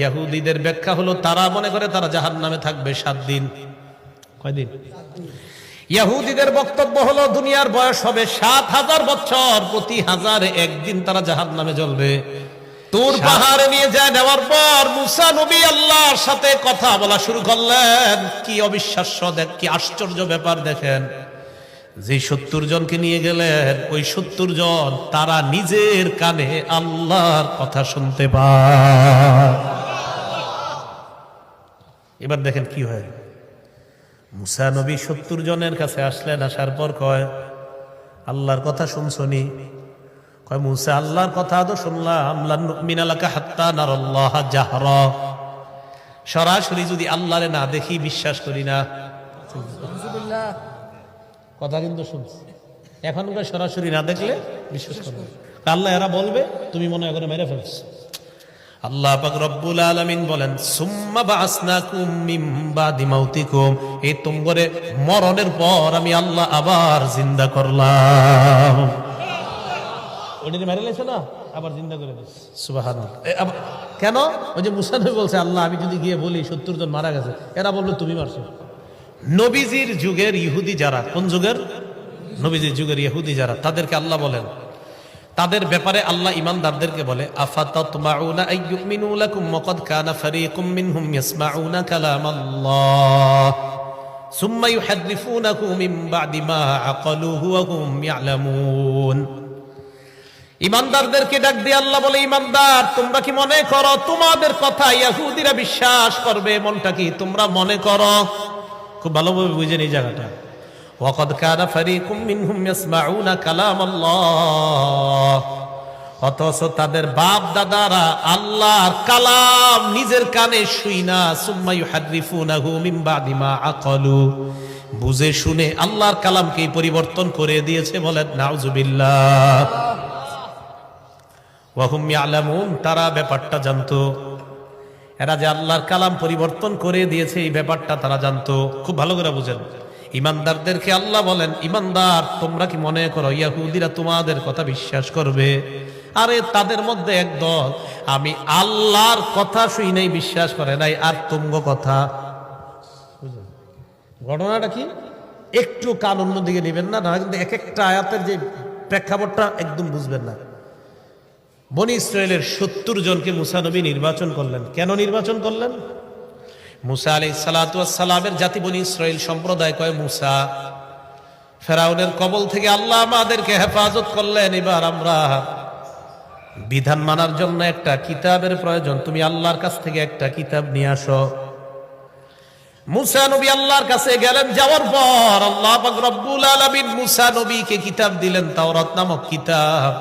ইহুদিদের ব্যাখ্যা হলো তারা মনে করে তারা জাহান্নামে থাকবে 7 দিন। কয়দিন? ইহুদিদের বক্তব্য হলো দুনিয়ার বয়স হবে 7000 বছর, প্রতি 1000 একদিন তারা জাহান্নামে জ্বলবে। তুর পাহাড়ে নিয়ে যায় নেওয়ার পর মুসা নবী আল্লাহর সাথে কথা বলা শুরু করলেন। কি অবিশ্বাস্য, দেখ কি আশ্চর্য ব্যাপার। দেখেন, যে 70 জনকে নিয়ে গেলেন, ওই 70 জন তারা নিজের কানে আল্লাহর কথা শুনতে পায়। এবার দেখেন কি হয়। মুসা নবী 70 জনের কাছে আসলেন, আসার পর কয়, আল্লাহর কথা শুনছনি? কয়, মুসা আল্লাহর কথা তো শুনলাম, লান নুমিনা লাকা হাত্তা নারাল্লাহ জাহরা, সরাসরি যদি আল্লাহরে না দেখি বিশ্বাস করি না। কথা কিন্তু শুনছি, এখনকার সরাসরি না দেখলে বিশ্বাস করবে। আল্লাহ এরা বলবে তুমি মনে করে মেরে ফেলছ। আল্লাহ পাক রব্বুল আলামিন বলেন, সুম্মা বাসনাকুম মিন বাদি মাউতিকুম, এই তোমারে মরণের পর আমি আল্লাহ আবার জিন্দা করলাম। ওইটা মেরে লেছে না, আবার জিন্দা করে দিস। সুবহানাল্লাহ। কেন? ওই যে মুসা নবী বলছে, আল্লাহ আমি যদি গিয়ে বলি 70 জন মারা গেছে, এরা বললো তুমি মারছো। নবীজির যুগের ইহুদি যারা, কোন যুগের? নবীজির যুগের ইহুদি যারা, তাদেরকে আল্লাহ বলেন, তাদের ব্যাপারে আল্লাহ ঈমানদারদেরকে বলে, আফাতাতমাউনা আইয়ুমিনু লাকুম ওয়া ক্বাদ কানা ফারীকুম মিনহুম ইয়াসমাউনা কালামাল্লাহ সুম্মা ইউহাদ্দিফুনাহু মিন বা'দি মা আকালুহু ওয়া হুম ইয়ালামুন। ঈমানদারদেরকে ডাক দিয়ে আল্লাহ বলে, ঈমানদার তোমরা কি মনে করো তোমাদের কথা ইহুদিরা বিশ্বাস করবে? মনটা কি তোমরা মনে করো? খুব ভালোভাবে বুঝেন এই জায়গাটা। ওয়াকাদ কানা ফারীকুম মিনহুম ইয়াসমাউনা কালামাল্লাহ, অথচ তাদের বাপ দাদারা আল্লাহর কালাম নিজের কানে শুইনা, সুম্মা ইউহাররিফুনাহু মিন বাদি মা আকালু, বুঝে শুনে আল্লাহর কালামকে পরিবর্তন করে দিয়েছে। বলেন নাউযুবিল্লাহ। ওয়া হুম ইয়ালামুন, তারা ব্যাপারটা জানতো। এরা যে আল্লাহর কালাম পরিবর্তন করে দিয়েছে এই ব্যাপারটা তারা জানতো। খুব ভালো করে বুঝেন। ঈমানদারদেরকে আল্লাহ বলেন, ঈমানদার তোমরা কি মনে করো ইহুদিরা তোমাদের কথা বিশ্বাস করবে? আরে তাদের মধ্যে একদল আমি আল্লাহর কথা শুই নাই, বিশ্বাস করে নাই, আর তুঙ্গ কথা। ঘটনাটা কি একটু কান অন্যদিকে নেবেন না, না কিন্তু এক একটা আয়াতের যে প্রেক্ষাপটটা একদম বুঝবেন না। বনি ইসরায়েলের 70 জনকে মুসা নবী নির্বাচন করলেন। কেন নির্বাচন করলেন? মুসা আলাইহিস সালাতু ওয়াস সালামের জাতি বনি ইসরাইল সম্প্রদায় কয়, মুসা ফেরাউনের কবল থেকে আল্লাহ আমাদেরকে হেফাজত করলেন, এবার আমরা বিধান মানার জন্য একটা কিতাবের প্রয়োজন, তুমি আল্লাহর কাছ থেকে একটা কিতাব নিয়ে আসো। মুসা নবী আল্লাহর কাছে গেলেন, যাওয়ার পর আল্লাহ পাক রব্বুল আলামিন মুসা নবীকে কিতাব দিলেন, তাওরাত নামক কিতাব।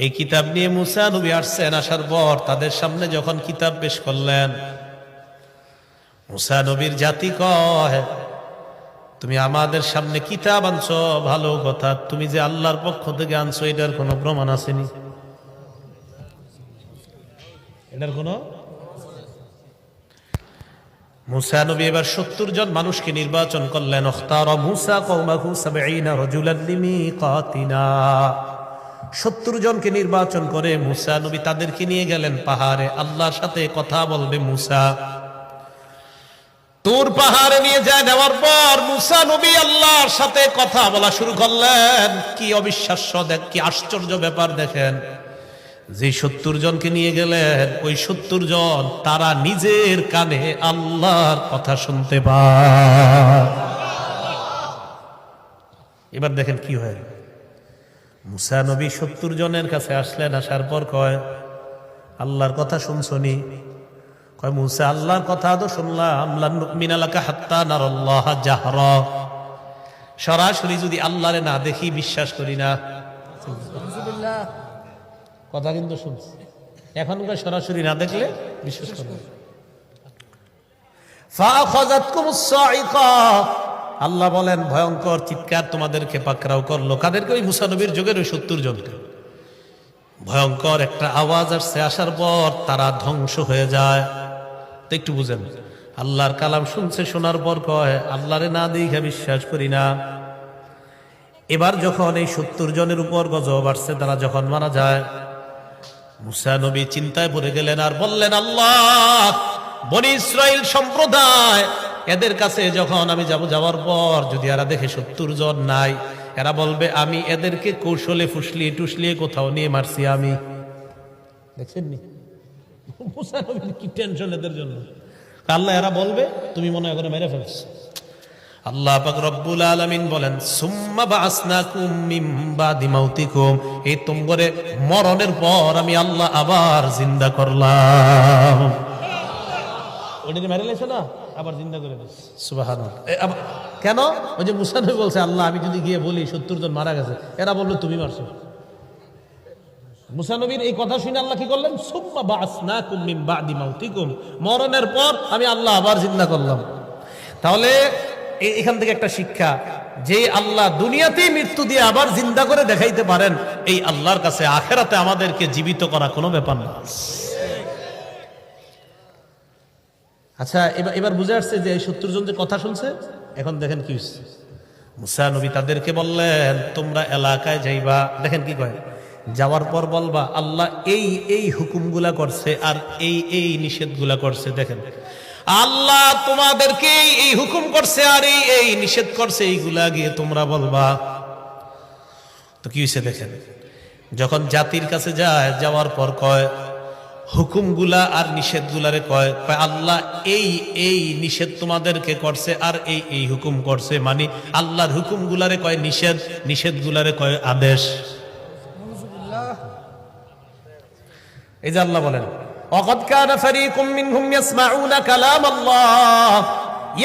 এই কিতাব নিয়ে মুসা নবী আসছেন। আসার পর তাদের সামনে যখন কিতাব পেশ করলেন, মুসা নবীর জাতি কয়, তুমি আমাদের সামনে কিতাব আনছো ভালো কথা, তুমি যে আল্লাহর পক্ষ থেকে আনছো এটার কোনো প্রমাণ আসেনি? এটার কোনো? মুসা নবী এবার 70 জন মানুষকে নির্বাচন করলেন। ইখতারা মুসা কওমাহু 70 রাজুলান লিমিকাতিনা, 70 জনকে নির্বাচন করে মুসা নবী তাদেরকে নিয়ে গেলেন পাহাড়ে, আল্লাহর সাথে কথা বলবে। মুসা তুর পাহাড়ে নিয়ে যায় নেওয়ার পর মুসা নবী আল্লাহর সাথে কথা বলা শুরু করলেন। কি অবিশ্বাস্য, দেখ কি আশ্চর্য ব্যাপার। দেখেন, যে 70 জনকে নিয়ে গেলেন, ওই 70 জন তারা নিজের কানে আল্লাহর কথা শুনতে পায়। এবার দেখেন কি হয়। মুসা নবী 70 জনের কাছে আসলেন, আসার পর কয়, আল্লাহর কথা শুনছনি? কয়, মুসা আল্লাহর কথা তো শুনলাম, লান নুমিনা লাকা হাত্তা নারাল্লাহ জাহরা, সরাসরি যদি আল্লাহরে না দেখি বিশ্বাস করি না। কথা কিন্তু শুনছি, এখনকার সরাসরি না দেখলে বিশ্বাস করবে। ফাআখাযাতকুমুস সাইকা, আল্লাহ বলেন ভয়ঙ্কর চিৎকার তোমাদেরকে পাকড়াও করলো। কাদেরকে? ওই মুসা নবীর যুগের ওই 70 জনকে। ভয়ঙ্কর একটা আওয়াজ আসছে, আসার পর তারা ধ্বংস হয়ে যায়। তো একটু বুঝেন, আল্লাহর কালাম শুনছে, শোনার পর কয় আল্লাহরে না দেখে বিশ্বাস করি না। এবার যখন এই 70 জনের উপর গজব আসছে, তারা যখন মারা যায়, মুসা নবী চিন্তায় পড়ে গেলেন আর বললেন, আল্লাহ, বনি ইসরাইল সম্প্রদায়, এদের কাছে যখন আমি যাওয়ার পর যদি এরা দেখে 70 জন নাই, এরা বলবে আমি এদেরকে কৌশলে ফুসলিয়ে টুসলিয়ে কোথাও নিয়ে মারছি। আমি দেখছেননি মুসা নবীর কি টেনশন এদের জন্য। আল্লাহ এরা বলবে তুমি মনে হয় মেরে ফেলছো। আল্লাহ পাক রব্বুল আলামিন বলেন, সুম্মা বাসনাকুম মিন বাদি মাউতিকুম, এই তোমরে মরণের পর আমি আল্লাহ আবার জিন্দা করলাম। ওইটা মেরে লেছো না, আবার জিন্দা করে দিস। সুবহানাল্লাহ। কেন? ওই যে মুসা নবী বলছে, আল্লাহ আমি যদি গিয়ে বলি 70 জন মারা গেছে, এরা বললো তুমি মারছো। মুসা নবীর এই কথা শুনে আল্লাহ কি করলেন? সুম্মা বাসনাকুম মিন বাদি মাউতিকুম, মরণের পর আমি আল্লাহ আবার জিন্দা করলাম। তাহলে এখান থেকে একটা শিক্ষা, যে আল্লাহ দুনিয়াতেই মৃত্যু দিয়ে আবার জিন্দা করে দেখাইতে পারেন, এই আল্লাহর কাছে আখেরাতে আমাদেরকে জীবিত করা কোনো ব্যাপার না। আচ্ছা, এবার বুঝে আসছে যে এই 70 জন যে কথা শুনছে। এখন দেখেন কি হচ্ছে। মুসা নবী তাদেরকে বললেন, তোমরা এলাকায় যাইবা, দেখেন কি কয়, যাওয়ার পর বলবা আল্লাহ এই হুকুমগুলা করছে আর এই নিষেধগুলা করছে। দেখেন, আল্লাহ তোমাদেরকে এই হুকুম করছে আর এই নিষেধ করছে, এইগুলা গিয়ে তোমরা বলবা। তো কি হয়েছে দেখেন, যখন জাতির কাছে যাওয়ার পর কয় হুকুমগুলা আর নিষেধগুলারে কয় আল্লাহ এই নিষেধ তোমাদেরকে করছে আর এই হুকুম করছে, মানে আল্লাহর হুকুমগুলারে কয় নিষেধ, নিষেধগুলারে কয় আদেশ। এই যে আল্লাহ বলেন, ওয়াকাদ কানা ফারীকুম মিনহুম ইয়াসমাউনা কালাম আল্লাহ,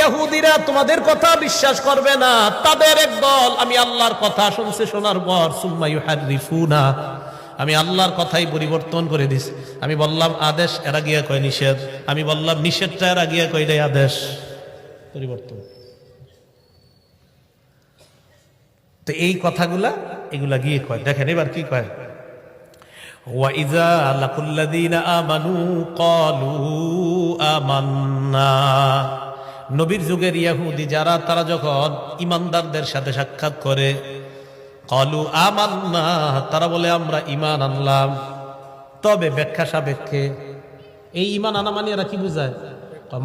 ইহুদিরা তোমাদের কথা বিশ্বাস করবে না, তাদের একদল আমি আল্লাহর কথা শুনছে, শোনার পর সুম্মা ইউহাররিফুনা, আমি আল্লাহর কথাই পরিবর্তন করে দিছি। আমি বললাম আদেশ, এরা গিয়া কয় নিষেধ, আমি বললাম নিষেধটা, এরা গিয়া কয় এটাই আদেশ। পরিবর্তন। তো এই কথাগুলা এগুলা গিয়ে কয়। দেখেন এবার কি কয়, ওয়াইযা লাকুল্লাযীনা আমানু ক্বালু আমান্না, নবীর যুগের ইহুদি যারা, তারা যখন ইমানদারদের সাথে সাক্ষাৎ করে, ক্বালু আমান্না, তারা বলে আমরা ঈমান আনলাম। তবে ব্যাখ্যা সাপেক্ষে। এই ঈমান আনা মানে এরা কি বুঝায়?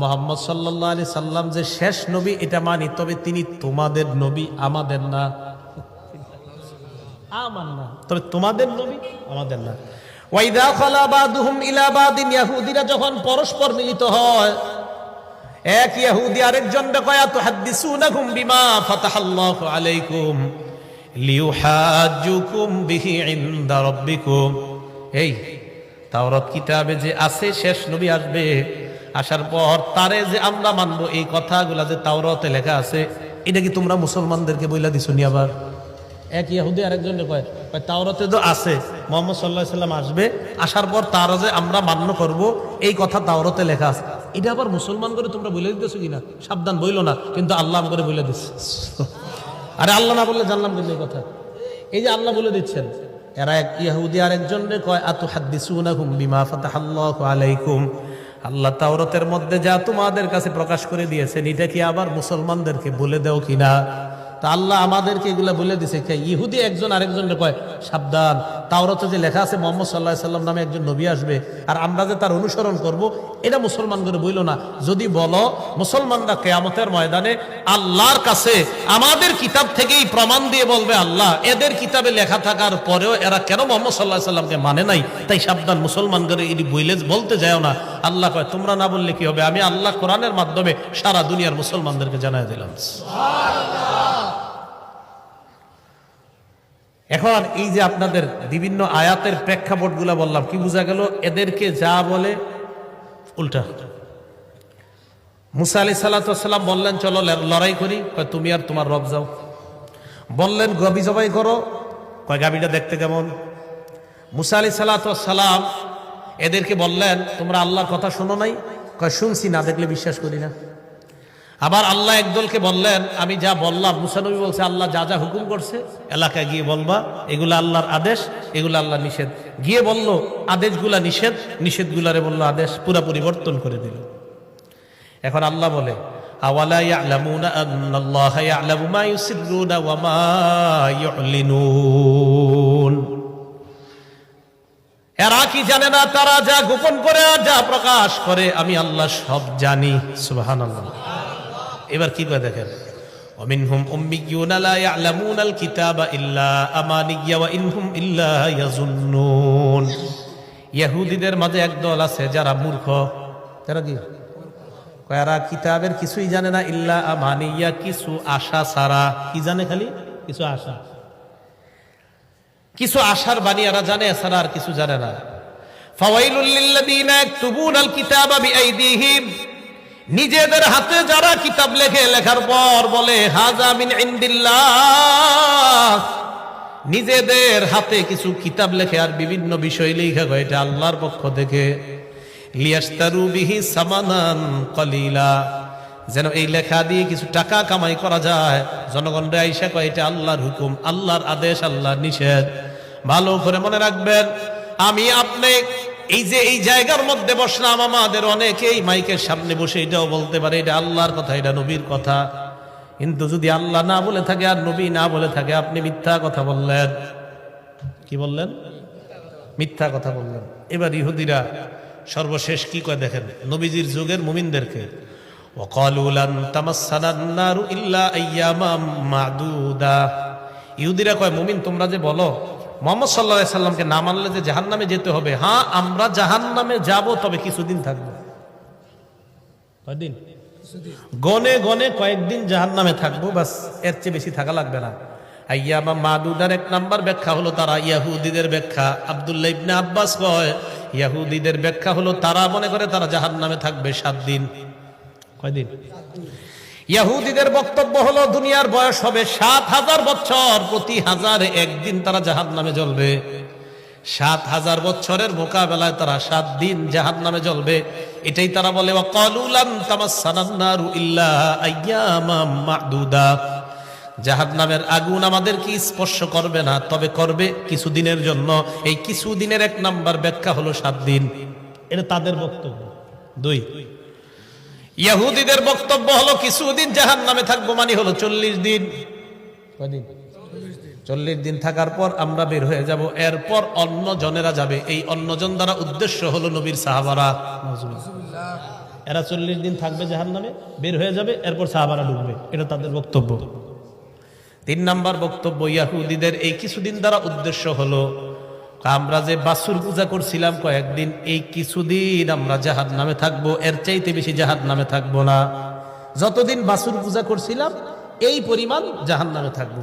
মুহাম্মদ সাল্লাল্লাহু আলাইহি সাল্লাম যে শেষ নবী এটা মানি, তবে তিনি তোমাদের নবী, আমাদের না। আমান্না, তবে তোমাদের নবী, আমাদের না। ওয়াইদা খালা বাদুহুম ইলা বাদিন, ইহুদিরা যখন পরস্পর মিলিত হয়, এক ইহুদি আরেকজনকে কয় তুহাদ্দিসুনাকুম বিমা ফাতাহাল্লাহু আলাইকুম লিউহাজ্জুকুম বিহি ইনদা রাব্বিকুম, এই তাওরাত কিতাবে যে আছে শেষ নবী আসবে, আসার পর তারে যে আমরা মানবো, এই কথাগুলা যে তাওরাতে লেখা আছে, এটা কি তোমরা মুসলমানদেরকে বইলা দিছো নি? আবার এক ইহুদি আরেকজনকে কয় তাওরাতে তো আছে মুহাম্মদ সাল্লাল্লাহু আলাইহি সাল্লাম আসবে, আসার পর তারা যে আমরা মান্য করব, এই কথা তাওরাতে লেখা আছে, এটা আবার মুসলমান করে তোমরা বলে দিতেছো কিনা? সাবধান, বইলো না, কিন্তু আল্লাহ করে বলে দিচ্ছে। আরে আল্লাহ না বললে জানলাম কিন্তু এই কথা। এই যে আল্লাহ বলে দিচ্ছেন, এরা এক ইহুদি আরেকজনকে কয় আতুহাদ্দিসুনাকুম বিমা ফাতাহাল্লাহু আলাইকুম, আল্লাহ তাওরাতের মধ্যে যা তোমাদের কাছে প্রকাশ করে দিয়েছেন, এটা কি আবার মুসলমানদেরকে বলে দাও কিনা? তা আল্লাহ আমাদেরকে এগুলা বলে দিছে। ইহুদি একজন আরেকজনকে কয় সাবধান, তাওরাতে যে লেখা আছে মুহাম্মদ সাল্লাল্লাহু আলাইহি সাল্লাম নামে একজন নবী আসবে, আর আমরা যে তার অনুসরণ করব, এটা মুসলমান করে বইল না। যদি বলো মুসলমানরা কিয়ামতের ময়দানে আল্লাহর কাছে আমাদের কিতাব থেকেই প্রমাণ দিয়ে বলবে, আল্লাহ এদের কিতাবে লেখা থাকার পরেও এরা কেন মুহাম্মদ সাল্লাল্লাহু আলাইহি সাল্লামকে মানে নাই, তাই সাবধান, মুসলমান করে এটি বলতে যাও না। আল্লাহ কয় তোমরা না বললে কি হবে, আমি আল্লাহ কোরআনের মাধ্যমে সারা দুনিয়ার মুসলমানদেরকে জানাই দিলাম। এখন এই যে আপনাদের বিভিন্ন আয়াতের প্রেক্ষাপট গুলা বললাম, কি বোঝা গেল? এদেরকে যা বলে উল্টা। মুসা আলাইহিস সালাম বললেন চলো লড়াই করি, কয় তুমি আর তোমার রব যাও। বললেন গাবি জবাই করো, কয় গাবিটা দেখতে কেমন? মুসা আলাইহিস সালাম এদেরকে বললেন তোমরা আল্লাহর কথা শোনো নাই, কয় শুনছি, না দেখলে বিশ্বাস করি না। আবার আল্লাহ একদলকে বললেন আমি যা বললাম, মুসা নবী বলছে আল্লাহ যা যা হুকুম করছে এলাকায় গিয়ে বলবা, এগুলো আল্লাহর আদেশ, এগুলো আল্লাহর নিষেধ। গিয়ে বলল আদেশগুলা নিষেধ, নিষেধগুলারে বলল আদেশ, পুরা পরিবর্তন করে দিল। এখন আল্লাহ বলে আওয়ালা ইয়ালামুনা আন্নাল্লাহা ইয়ালামু মা ইউসিররুনা ওয়া মা ইউলিনুন। এরা কি জানে না তারা যা গোপন করে আর যা প্রকাশ করে আমি আল্লাহ সব জানি। সুবহানাল্লাহ। এবার কি করে দেখেন, ومنهم أميون لا يعلمون الكتاب إلا أماني وإنهم إلا يظنون। ইহুদিদের মাঝে একদল আছে যারা মূর্খ। তারা কি? এরা কিতাবের কিছুই জানে না, ইল্লা আমানিয়া, কিছু আশা ছাড়া। কি জানে? খালি কিছু আশা, কিছু আশার বাণী এরা জানে, এছাড়া আর কিছু জানে না। ফাওয়াইলুল লিল্লাযীনা ইয়াকতুবুনাল কিতাবা বিআইদিহিম, নিজেদের হাতে যারা কিতাব লেখে, লেখার পর বলে হাযা মিন ইনদিল্লাহ, নিজেদের হাতে কিছু কিতাব লেখে আর বিভিন্ন বিষয় লেখা হয় এটা আল্লাহর পক্ষ থেকে। লিয়াশতারু বিহি সামানান কলিলা, যেন এই লেখা দিয়ে কিছু টাকা কামাই করা যায়। জনগণরা আইসা কয় এটা আল্লাহর হুকুম, আল্লাহর আদেশ, আল্লাহর নিষেধ। ভালো করে মনে রাখবেন, আমি আপনি এই যে এই জায়গার মধ্যে বসলাম, আমাদের অনেকেই মাইকের সামনে বসে এটাও বলতে পারে এটা আল্লাহর কথা, এটা নবীর কথা। কিন্তু যদি আল্লাহ না বলে থাকে আর নবী না বলে থাকে, আপনি মিথ্যা কথা বললেন। কি বললেন? মিথ্যা কথা বললেন। এবার ইহুদিরা সর্বশেষ কি কয় দেখেন, নবীজির যুগের মুমিনদেরকে, ওয়াকালু লান তামাসসানান নারু ইল্লা আইয়ামাম মাদুদা। ইহুদিরা কয়, মুমিন তোমরা যে বলো মুহাম্মদ সাল্লাল্লাহু আলাইহি সাল্লামকে না মানলে যে জাহান্নামে যেতে হবে, হ্যাঁ আমরা জাহান্নামে যাব, তবে কিছুদিন থাকবো। কয়দিন? গনে গনে কয়েকদিন জাহান্নামে থাকবো, বাস, এর চেয়ে বেশি থাকা লাগবে না। আইয়ামা মাদুদার এক নাম্বার ব্যাখ্যা হলো তারা ইহুদিদের ব্যাখ্যা। আব্দুল্লাহ ইবনে আব্বাস কয় ইহুদিদের ব্যাখ্যা হলো তারা মনে করে তারা জাহান্নামে থাকবে 7 দিন। কয়দিন? ইহুদিদের বক্তব্য হলো দুনিয়ার বয়স হবে 7000 বছর, প্রতি 1000 একদিন তারা জাহান্নামে জ্বলবে। 7000 বছরের মোকাবেলায় তারা 7 দিন জাহান্নামে জ্বলবে। এটাই তারা বলে ওয়াকালু লান তামাসসানান নারু ইল্লা আইয়ামাম মাদুদা, জাহান্নামের আগুন আমাদেরকে স্পর্শ করবে না, তবে করবে কিছুদিনের জন্য। এই কিছুদিনের এক নাম্বার ব্যাখ্যা হলো 7 দিন। এটা তাদের বক্তব্য। 2, ইহুদিদের বক্তব্য হলো কিছুদিন জাহান্নামে থাকবো, মানে হলো 40 দিন। কয়দিন? 40 দিন থাকার পর আমরা বের হয়ে যাব। এরপর অন্য জনেরা যাবে। এই অন্যজন দ্বারা উদ্দেশ্য হলো নবীর সাহাবারা। এরা 40 দিন থাকবে জাহান্নামে, বের হয়ে যাবে, এরপর সাহাবারা ঢুকবে। এটা তাদের বক্তব্য। 3 নাম্বার বক্তব্য ইহুদিদের, এই কিছুদিন দ্বারা উদ্দেশ্য হলো আমরা যে বাছুর পূজা করছিলাম কয়েকদিন, এই কিছুদিন আমরা জাহান্নামে থাকবো, এর চাইতে বেশি জাহান্নামে থাকবো না। যতদিন বাছুর পূজা করছিলাম এই পরিমাণ জাহান্নামে থাকবো।